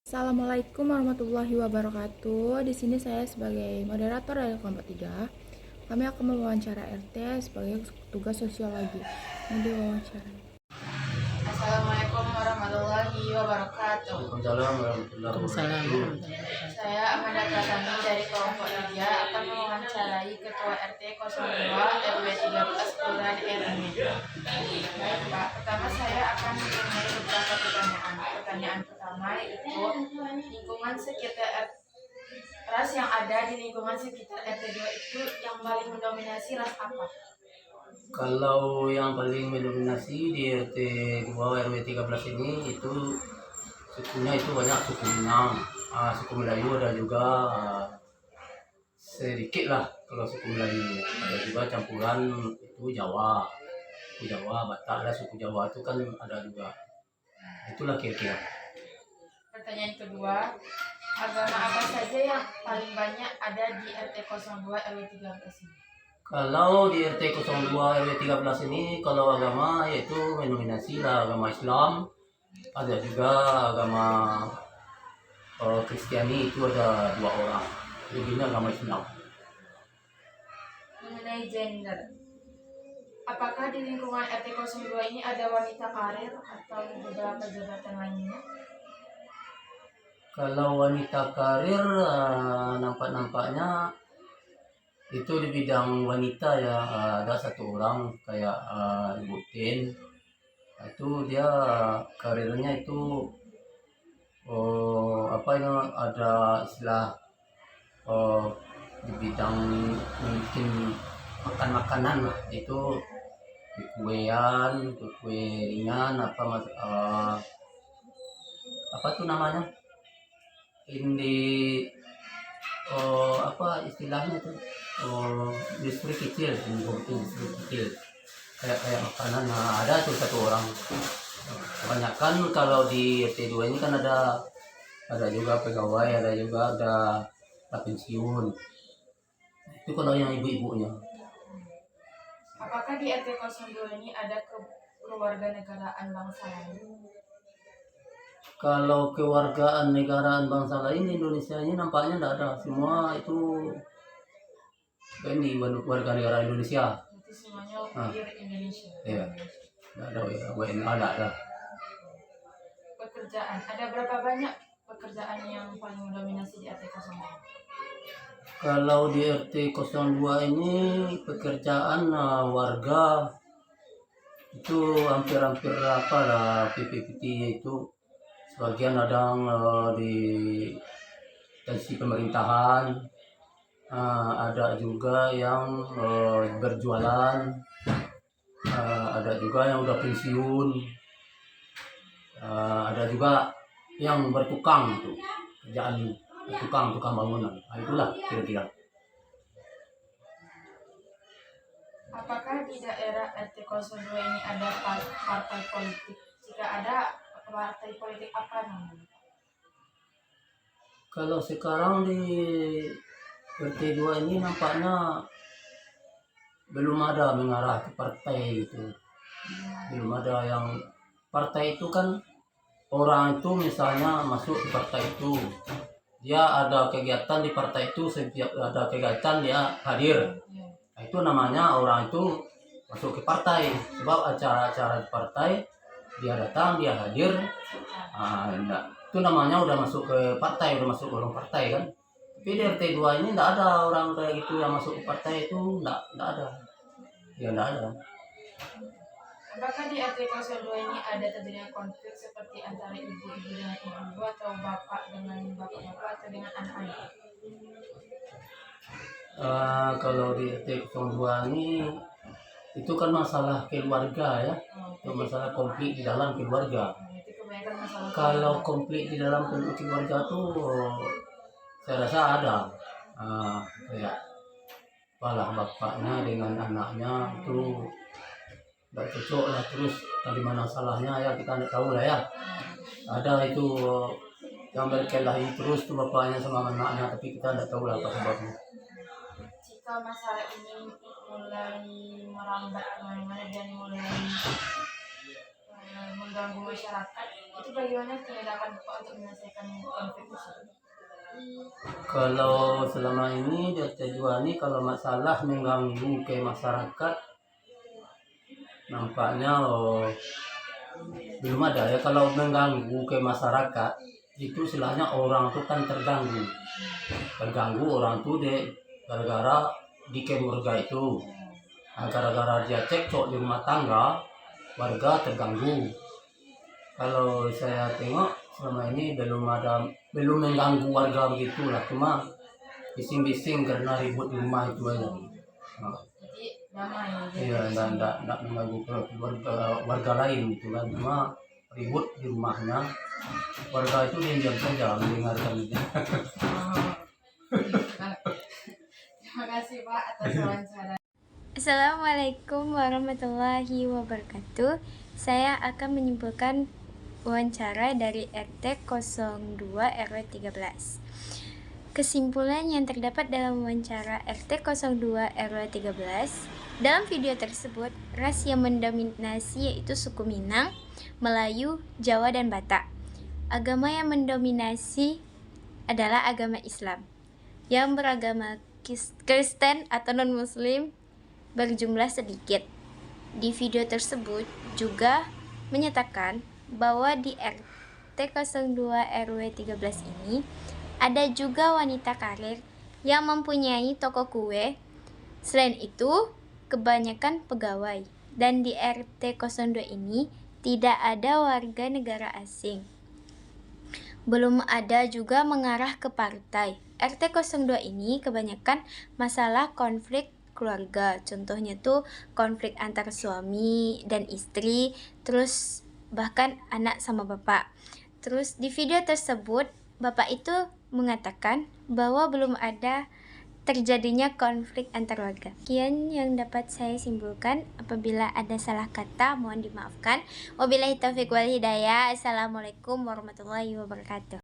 Assalamualaikum warahmatullahi wabarakatuh. Di sini saya sebagai moderator dari kelompok 3. Kami akan mewawancara RT sebagai tugas sosiologi. Ini diwawancara. Assalamualaikum warahmatullahi wabarakatuh. Waalaikumsalam warahmatullahi wabarakatuh. Saya Amanda Pratami dari kelompok 3 akan mewawancarai Ketua RT 02 RW 13 Kelurahan RW. Baik Pak, pertama saya akan mempunyai beberapa pertanyaan. Pertanyaan pertama yaitu lingkungan sekitar ras yang ada di lingkungan sekitar RT 2 itu yang paling mendominasi ras apa? Kalau yang paling mendominasi di RT 2 RW 13 ini itu sukunya itu banyak suku Minang, suku Melayu ada juga sedikit lah kalau suku Melayu, ada juga campuran itu Jawa, suku Jawa, Batak lah, suku Jawa itu kan ada juga. Itulah kira-kira. Pertanyaan kedua, agama apa saja yang paling banyak ada di RT 02 RW 13 ini? Kalau di RT 02 RW 13 ini, kalau agama yaitu mendominasi lah agama Islam, ada juga agama Kristiani, itu ada 2 orang, lebihnya agama Islam. Mengenai gender, apakah di lingkungan RT 02 ini ada wanita karir atau beberapa jabatan lainnya? Kalau wanita karir, nampak-nampaknya itu di bidang wanita ya, ada 1 orang kayak Ibu Tin. Itu dia karirnya itu ada istilah di bidang mungkin makan-makanan lah, itu kuean, kue ringan, apa tuh namanya, ini apa istilahnya tuh, industri kecil, industri kecil, kayak makanan. Nah, ada tuh 1 orang. Kebanyakan kalau di RT 2 ini kan ada juga pegawai, ada pensiun. Itu kalau yang ibu-ibunya. Apakah di RT 02 ini ada keluarga negaraan bangsa lain? Kalau kewargaan negaraan bangsa lain Indonesia ini nampaknya tidak ada. Semua itu ini warga negara Indonesia. Itu semuanya pure Indonesia. Iya. Tidak ada WNA, tidak ada. Pekerjaan, ada berapa banyak pekerjaan yang paling mendominasi di RT 02? Kalau di RT 02 ini pekerjaan warga itu hampir-hampir apa lah, 50-50 itu. Sebagian ada di instansi pemerintahan, ada juga yang berjualan, ada juga yang udah pensiun, ada juga yang bertukang itu, kerjaan tukang bangunan. Nah, itulah kira-kira. Apakah di daerah RT 02 ini ada partai politik? Jika ada, partai politik apa namanya? Kalau sekarang di RT 2 ini nampaknya belum ada mengarah ke partai gitu. Belum ada yang partai itu kan, orang itu misalnya masuk ke partai itu, dia ada kegiatan di partai itu, setiap ada kegiatan dia hadir. Nah, itu namanya orang itu masuk ke partai. Sebab acara-acara di partai dia datang, dia hadir, itu namanya udah masuk ke partai, udah masuk orang partai kan. Tapi di RT 2 ini tidak ada orang kayak gitu yang masuk ke partai, itu tidak ada. Ya tidak ada. Apakah di RT 02 ini ada terjadinya konflik seperti antara ibu-ibu dengan ibu-ibu atau bapak dengan bapak-bapak atau dengan anak-anak? Kalau di RT 02 ini itu kan masalah keluarga ya, itu masalah konflik di dalam keluarga. Itu kebanyakan masalah Kalau konflik di dalam keluarga tuh saya rasa ada, kayak apalah bapaknya dengan anaknya itu nggak cocok lah, terus dari mana salahnya ya kita nggak tahu lah ya. Ada itu yang berkelahi terus tuh bapaknya sama anaknya, tapi kita nggak tahu lah apa sebabnya. Jika masalah ini mulai merambat kemana-mana dan mulai mengganggu masyarakat, Itu bagaimana tindakan Bapak untuk menyelesaikan konflik tersebut? Kalau selama ini di RT 2 ini kalau masalah mengganggu ke masyarakat, nampaknya belum ada ya. Kalau mengganggu ke masyarakat itu istilahnya orang tuh kan terganggu orang tuh gara-gara di keluarga itu. Nah, gara-gara dia cekcok di rumah tangga, warga terganggu. Kalau saya tengok selama ini belum mengganggu warga begitulah, cuma bising-bising karena ribut di rumah itu aja. Nah, Jadi damai gitu. iya, enggak mengganggu warga lain gitu kan, cuma ribut di rumahnya. Warga itu diam saja mendengarkan itu. Terima kasih Pak atas wawancara. Assalamualaikum warahmatullahi wabarakatuh. Saya akan menyimpulkan wawancara dari RT 02 RW 13. Kesimpulan yang terdapat dalam wawancara RT 02 RW 13, dalam video tersebut, ras yang mendominasi yaitu suku Minang, Melayu, Jawa, dan Batak. Agama yang mendominasi adalah agama Islam. Yang beragama Kristen atau non-Muslim berjumlah sedikit. Di video tersebut juga menyatakan bahwa di RT 02 RW 13 ini ada juga wanita karir yang mempunyai toko kue. Selain itu, kebanyakan pegawai. Dan di RT 02 ini tidak ada warga negara asing. Belum ada juga mengarah ke partai. RT 02 ini kebanyakan masalah konflik keluarga. Contohnya tuh konflik antar suami dan istri, terus bahkan anak sama bapak. Terus di video tersebut, bapak itu mengatakan bahwa belum ada terjadinya konflik antar warga. Sekian yang dapat saya simpulkan. Apabila ada salah kata, mohon dimaafkan. Wabillahi taufiq wal hidayah. Assalamualaikum warahmatullahi wabarakatuh.